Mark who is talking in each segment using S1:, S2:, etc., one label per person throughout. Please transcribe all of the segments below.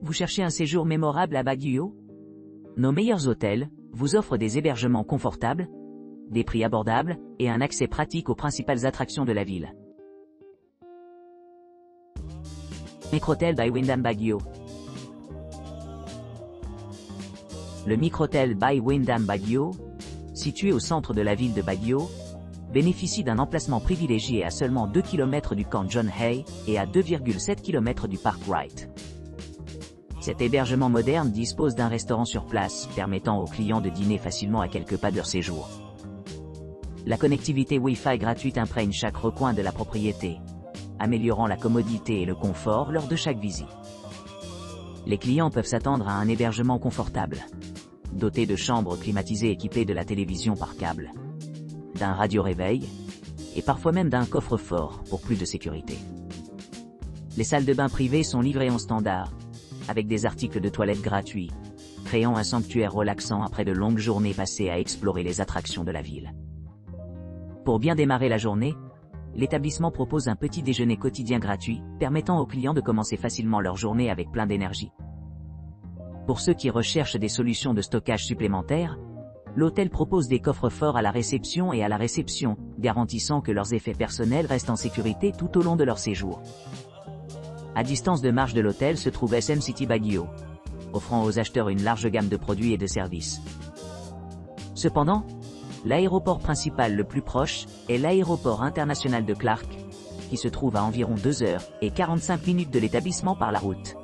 S1: Vous cherchez un séjour mémorable à Baguio? Nos meilleurs hôtels vous offrent des hébergements confortables, des prix abordables et un accès pratique aux principales attractions de la ville. Microtel by Wyndham Baguio. Le Microtel by Wyndham Baguio, situé au centre de la ville de Baguio, bénéficie d'un emplacement privilégié à seulement 2 km du camp John Hay et à 2,7 km du parc Wright. Cet hébergement moderne dispose d'un restaurant sur place, permettant aux clients de dîner facilement à quelques pas de leur séjour. La connectivité Wi-Fi gratuite imprègne chaque recoin de la propriété, améliorant la commodité et le confort lors de chaque visite. Les clients peuvent s'attendre à un hébergement confortable, doté de chambres climatisées équipées de la télévision par câble, d'un radio-réveil, et parfois même d'un coffre-fort pour plus de sécurité. Les salles de bain privées sont livrées en standard, avec des articles de toilette gratuits, créant un sanctuaire relaxant après de longues journées passées à explorer les attractions de la ville. Pour bien démarrer la journée, l'établissement propose un petit déjeuner quotidien gratuit, permettant aux clients de commencer facilement leur journée avec plein d'énergie. Pour ceux qui recherchent des solutions de stockage supplémentaires, l'hôtel propose des coffres-forts à la réception et à la réception, garantissant que leurs effets personnels restent en sécurité tout au long de leur séjour. À distance de marche de l'hôtel se trouve SM City Baguio, offrant aux acheteurs une large gamme de produits et de services. Cependant, l'aéroport principal le plus proche est l'aéroport international de Clark, qui se trouve à environ 2h45 de l'établissement par la route.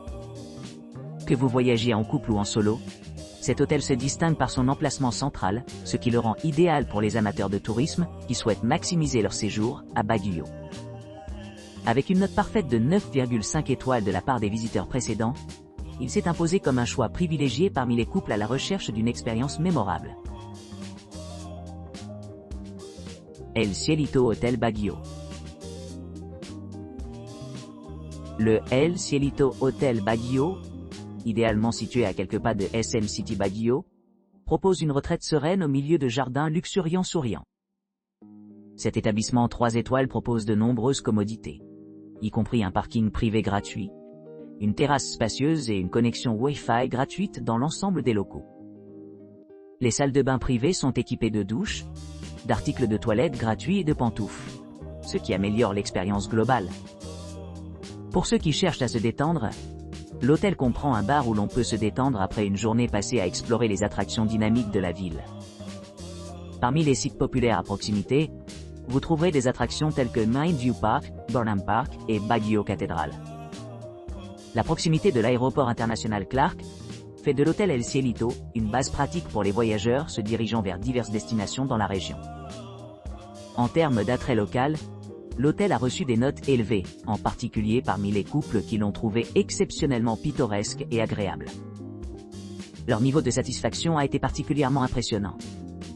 S1: Que vous voyagiez en couple ou en solo, cet hôtel se distingue par son emplacement central, ce qui le rend idéal pour les amateurs de tourisme qui souhaitent maximiser leur séjour à Baguio. Avec une note parfaite de 9,5 étoiles de la part des visiteurs précédents, il s'est imposé comme un choix privilégié parmi les couples à la recherche d'une expérience mémorable. El Cielito Hotel Baguio. Le El Cielito Hotel Baguio, idéalement situé à quelques pas de SM City Baguio, propose une retraite sereine au milieu de jardins luxuriants souriants. Cet établissement 3 étoiles propose de nombreuses commodités, y compris un parking privé gratuit, une terrasse spacieuse et une connexion Wi-Fi gratuite dans l'ensemble des locaux. Les salles de bain privées sont équipées de douches, d'articles de toilette gratuits et de pantoufles, ce qui améliore l'expérience globale. Pour ceux qui cherchent à se détendre, l'hôtel comprend un bar où l'on peut se détendre après une journée passée à explorer les attractions dynamiques de la ville. Parmi les sites populaires à proximité, vous trouverez des attractions telles que Mindview Park, Burnham Park et Baguio Cathedral. La proximité de l'aéroport international Clark fait de l'hôtel El Cielito une base pratique pour les voyageurs se dirigeant vers diverses destinations dans la région. En termes d'attrait local, l'hôtel a reçu des notes élevées, en particulier parmi les couples qui l'ont trouvé exceptionnellement pittoresque et agréable. Leur niveau de satisfaction a été particulièrement impressionnant,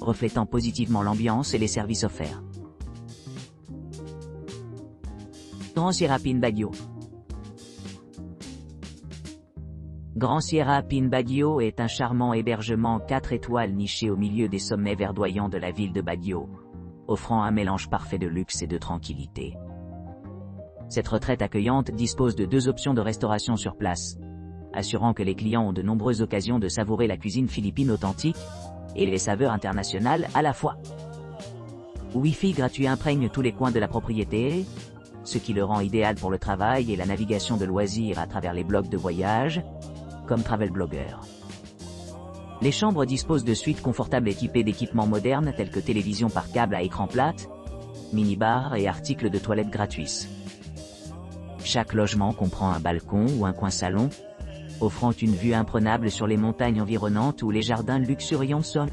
S1: reflétant positivement l'ambiance et les services offerts. Grand Sierra Pin Baguio. Grand Sierra Pin Baguio est un charmant hébergement 4 étoiles niché au milieu des sommets verdoyants de la ville de Baguio, offrant un mélange parfait de luxe et de tranquillité. Cette retraite accueillante dispose de 2 options de restauration sur place, assurant que les clients ont de nombreuses occasions de savourer la cuisine philippine authentique et les saveurs internationales à la fois. Wi-Fi gratuit imprègne tous les coins de la propriété, ce qui le rend idéal pour le travail et la navigation de loisirs à travers les blogs de voyage, comme Travel Blogger. Les chambres disposent de suites confortables équipées d'équipements modernes tels que télévision par câble à écran plate, minibar et articles de toilette gratuits. Chaque logement comprend un balcon ou un coin salon, offrant une vue imprenable sur les montagnes environnantes ou les jardins luxuriants sont.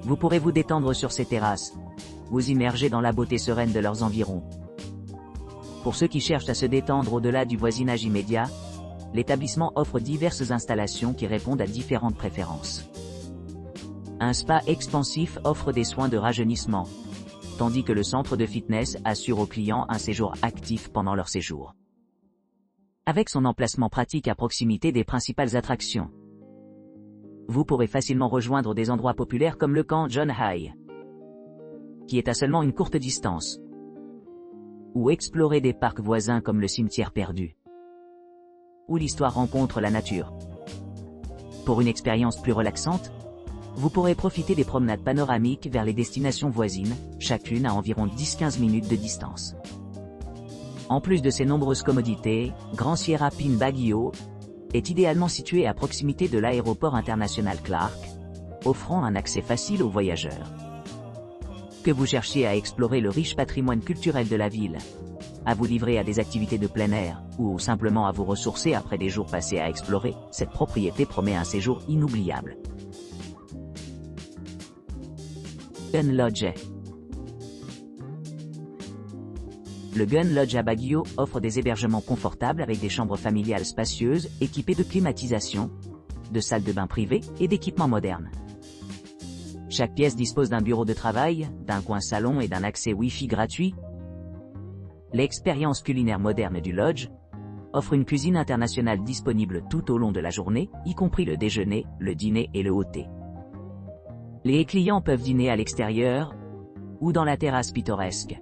S1: Vous pourrez vous détendre sur ces terrasses, vous immerger dans la beauté sereine de leurs environs. Pour ceux qui cherchent à se détendre au-delà du voisinage immédiat, l'établissement offre diverses installations qui répondent à différentes préférences. Un spa expansif offre des soins de rajeunissement, tandis que le centre de fitness assure aux clients un séjour actif pendant leur séjour. Avec son emplacement pratique à proximité des principales attractions, vous pourrez facilement rejoindre des endroits populaires comme le camp John Hay, qui est à seulement une courte distance, ou explorer des parcs voisins comme le cimetière perdu. où l'histoire rencontre la nature. Pour une expérience plus relaxante, vous pourrez profiter des promenades panoramiques vers les destinations voisines, chacune à environ 10-15 minutes de distance. En plus de ces nombreuses commodités, Grand Sierra Pin Baguio est idéalement situé à proximité de l'aéroport international Clark, offrant un accès facile aux voyageurs. Que vous cherchiez à explorer le riche patrimoine culturel de la ville, à vous livrer à des activités de plein air, ou simplement à vous ressourcer après des jours passés à explorer, cette propriété promet un séjour inoubliable. Gun Lodge. Le Gun Lodge à Baguio offre des hébergements confortables avec des chambres familiales spacieuses, équipées de climatisation, de salles de bain privées et d'équipements modernes. Chaque pièce dispose d'un bureau de travail, d'un coin salon et d'un accès Wi-Fi gratuit. L'expérience culinaire moderne du lodge offre une cuisine internationale disponible tout au long de la journée, y compris le déjeuner, le dîner et le haut thé. Les clients peuvent dîner à l'extérieur ou dans la terrasse pittoresque.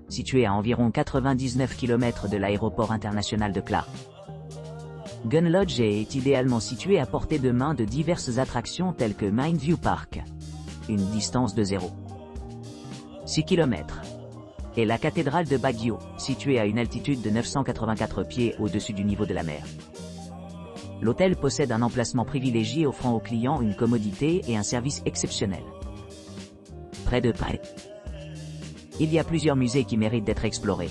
S1: Située à environ 99 km de l'aéroport international de Clark, Gun Lodge est idéalement situé à portée de main de diverses attractions telles que Mindview Park, une distance de 0,6 km, et la cathédrale de Baguio, située à une altitude de 984 pieds au-dessus du niveau de la mer. L'hôtel possède un emplacement privilégié offrant aux clients une commodité et un service exceptionnel. Près de près, il y a plusieurs musées qui méritent d'être explorés,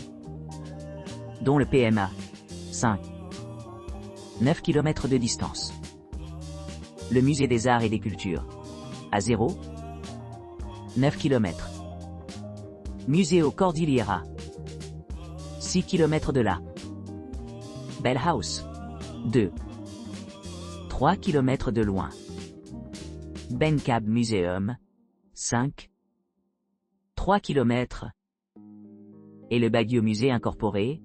S1: dont le PMA, 9 km de distance. Le musée des arts et des cultures, à 9 km. Museo Cordillera, 6 km de là. Bell House, 3 km de loin. Bencab Museum, 3 km. Et le Baguio Musée Incorporé,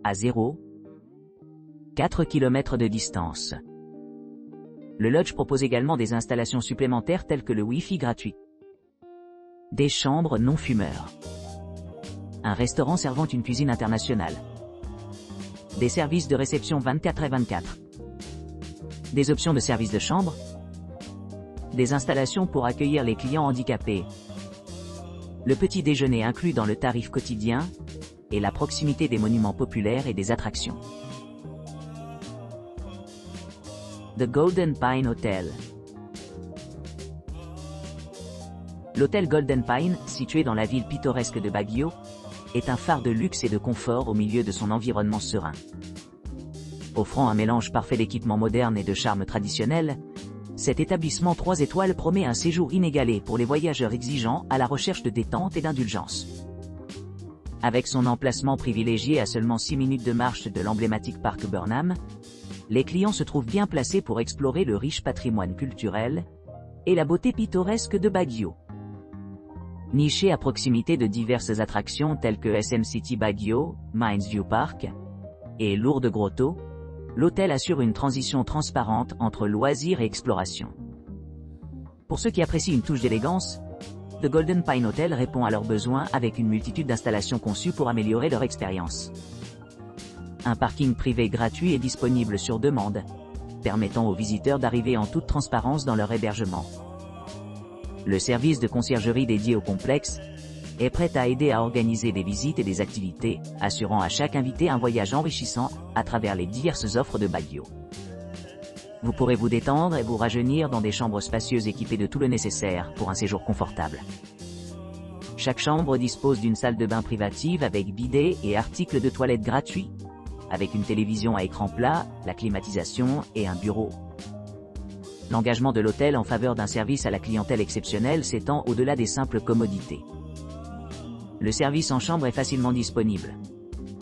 S1: à 4 km de distance. Le lodge propose également des installations supplémentaires telles que le Wi-Fi gratuit, des chambres non fumeurs, un restaurant servant une cuisine internationale, des services de réception 24/24, des options de service de chambre, des installations pour accueillir les clients handicapés, le petit déjeuner inclus dans le tarif quotidien, et la proximité des monuments populaires et des attractions. The Golden Pine Hotel. L'hôtel Golden Pine, situé dans la ville pittoresque de Baguio, est un phare de luxe et de confort au milieu de son environnement serein. Offrant un mélange parfait d'équipements modernes et de charme traditionnel, cet établissement 3 étoiles promet un séjour inégalé pour les voyageurs exigeants à la recherche de détente et d'indulgence. Avec son emplacement privilégié à seulement 6 minutes de marche de l'emblématique parc Burnham, les clients se trouvent bien placés pour explorer le riche patrimoine culturel et la beauté pittoresque de Baguio. Niché à proximité de diverses attractions telles que SM City Baguio, Mindview Park et Lourdes Grotto, l'hôtel assure une transition transparente entre loisirs et exploration. Pour ceux qui apprécient une touche d'élégance, The Golden Pine Hotel répond à leurs besoins avec une multitude d'installations conçues pour améliorer leur expérience. Un parking privé gratuit est disponible sur demande, permettant aux visiteurs d'arriver en toute transparence dans leur hébergement. Le service de conciergerie dédié au complexe est prêt à aider à organiser des visites et des activités, assurant à chaque invité un voyage enrichissant à travers les diverses offres de Baguio. Vous pourrez vous détendre et vous rajeunir dans des chambres spacieuses équipées de tout le nécessaire pour un séjour confortable. Chaque chambre dispose d'une salle de bain privative avec bidet et articles de toilette gratuits, avec une télévision à écran plat, la climatisation et un bureau. L'engagement de l'hôtel en faveur d'un service à la clientèle exceptionnel s'étend au-delà des simples commodités. Le service en chambre est facilement disponible,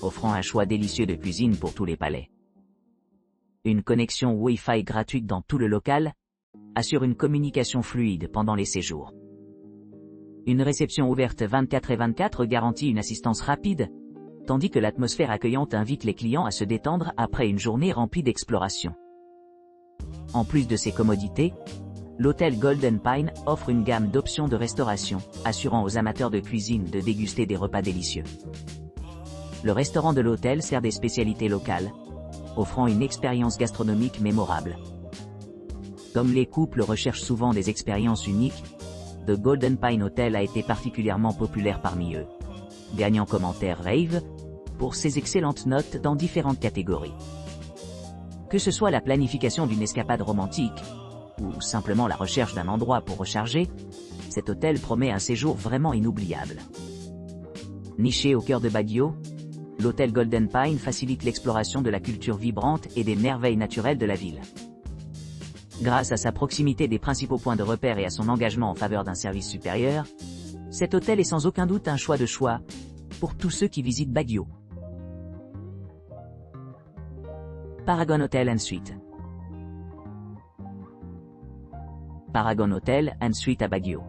S1: offrant un choix délicieux de cuisine pour tous les palais. Une connexion Wi-Fi gratuite dans tout le local assure une communication fluide pendant les séjours. Une réception ouverte 24/24 garantit une assistance rapide, tandis que l'atmosphère accueillante invite les clients à se détendre après une journée remplie d'exploration. En plus de ces commodités, l'hôtel Golden Pine offre une gamme d'options de restauration, assurant aux amateurs de cuisine de déguster des repas délicieux. Le restaurant de l'hôtel sert des spécialités locales, offrant une expérience gastronomique mémorable. Comme les couples recherchent souvent des expériences uniques, The Golden Pine Hotel a été particulièrement populaire parmi eux, gagnant commentaires rave pour ses excellentes notes dans différentes catégories. Que ce soit la planification d'une escapade romantique, ou simplement la recherche d'un endroit pour recharger, cet hôtel promet un séjour vraiment inoubliable. Niché au cœur de Baguio, l'hôtel Golden Pine facilite l'exploration de la culture vibrante et des merveilles naturelles de la ville. Grâce à sa proximité des principaux points de repère et à son engagement en faveur d'un service supérieur, cet hôtel est sans aucun doute un choix pour tous ceux qui visitent Baguio. Paragon Hotel and Suites. Paragon Hotel and Suites à Baguio.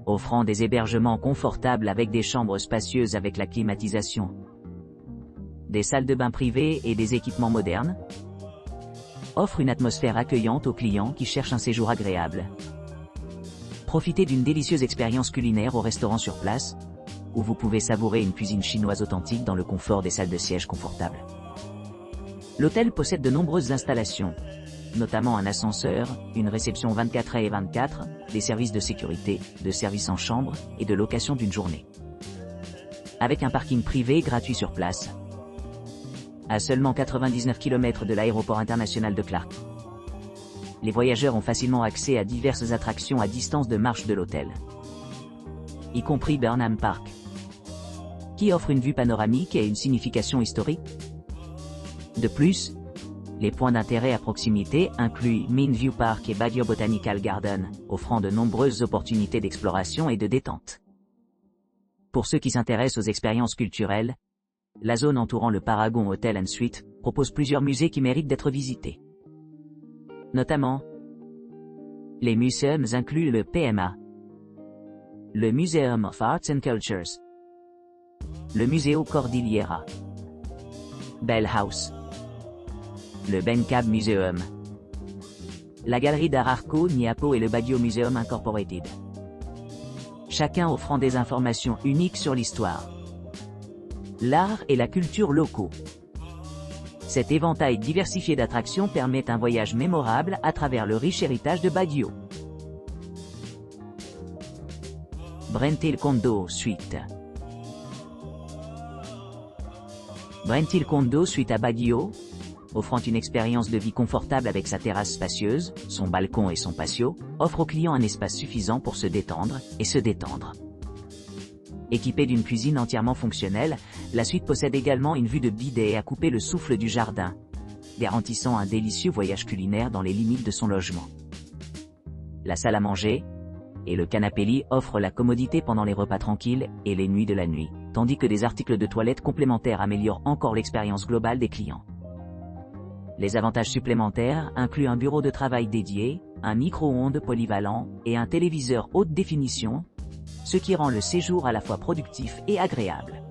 S1: Offrant des hébergements confortables avec des chambres spacieuses avec la climatisation, des salles de bain privées et des équipements modernes, offre une atmosphère accueillante aux clients qui cherchent un séjour agréable. Profitez d'une délicieuse expérience culinaire au restaurant sur place, où vous pouvez savourer une cuisine chinoise authentique dans le confort des salles de siège confortables. L'hôtel possède de nombreuses installations, notamment un ascenseur, une réception 24h/24, des services de sécurité, de services en chambre et de location d'une journée. Avec un parking privé gratuit sur place. À seulement 99 km de l'aéroport international de Clark, les voyageurs ont facilement accès à diverses attractions à distance de marche de l'hôtel, y compris Burnham Park, qui offre une vue panoramique et une signification historique. De plus, les points d'intérêt à proximité incluent Meanview Park et Baguio Botanical Garden, offrant de nombreuses opportunités d'exploration et de détente. Pour ceux qui s'intéressent aux expériences culturelles, la zone entourant le Paragon Hotel and Suites propose plusieurs musées qui méritent d'être visités. Notamment, les museums incluent le PMA, le Museum of Arts and Cultures, le Museo Cordillera, Bell House, le Bencab Museum, la Galerie d'Art Arco Niapo et le Baguio Museum Incorporated. Chacun offrant des informations uniques sur l'histoire, l'art et la culture locaux. Cet éventail diversifié d'attractions permet un voyage mémorable à travers le riche héritage de Baguio. Brent Condo Suite. Brent Condo Suite à Baguio, offrant une expérience de vie confortable avec sa terrasse spacieuse, son balcon et son patio, offre aux clients un espace suffisant pour se détendre et se détendre. Équipée d'une cuisine entièrement fonctionnelle, la suite possède également une vue de bidet à couper le souffle du jardin, garantissant un délicieux voyage culinaire dans les limites de son logement. La salle à manger et le canapé lit offrent la commodité pendant les repas tranquilles et les nuits de la nuit, tandis que des articles de toilette complémentaires améliorent encore l'expérience globale des clients. Les avantages supplémentaires incluent un bureau de travail dédié, un micro-ondes polyvalent et un téléviseur haute définition, ce qui rend le séjour à la fois productif et agréable.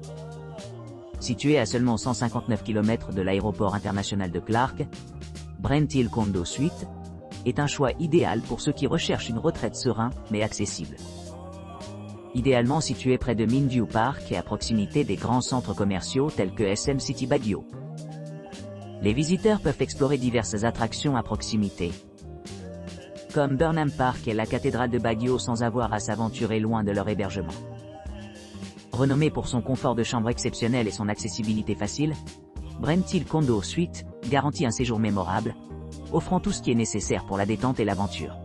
S1: Situé à seulement 159 km de l'aéroport international de Clark, Brent Hill Condo Suite est un choix idéal pour ceux qui recherchent une retraite sereine mais accessible. Idéalement situé près de Meanview Park et à proximité des grands centres commerciaux tels que SM City Baguio. Les visiteurs peuvent explorer diverses attractions à proximité, comme Burnham Park et la cathédrale de Baguio sans avoir à s'aventurer loin de leur hébergement. Renommé pour son confort de chambre exceptionnel et son accessibilité facile, Brent Hill Condo Suite garantit un séjour mémorable, offrant tout ce qui est nécessaire pour la détente et l'aventure.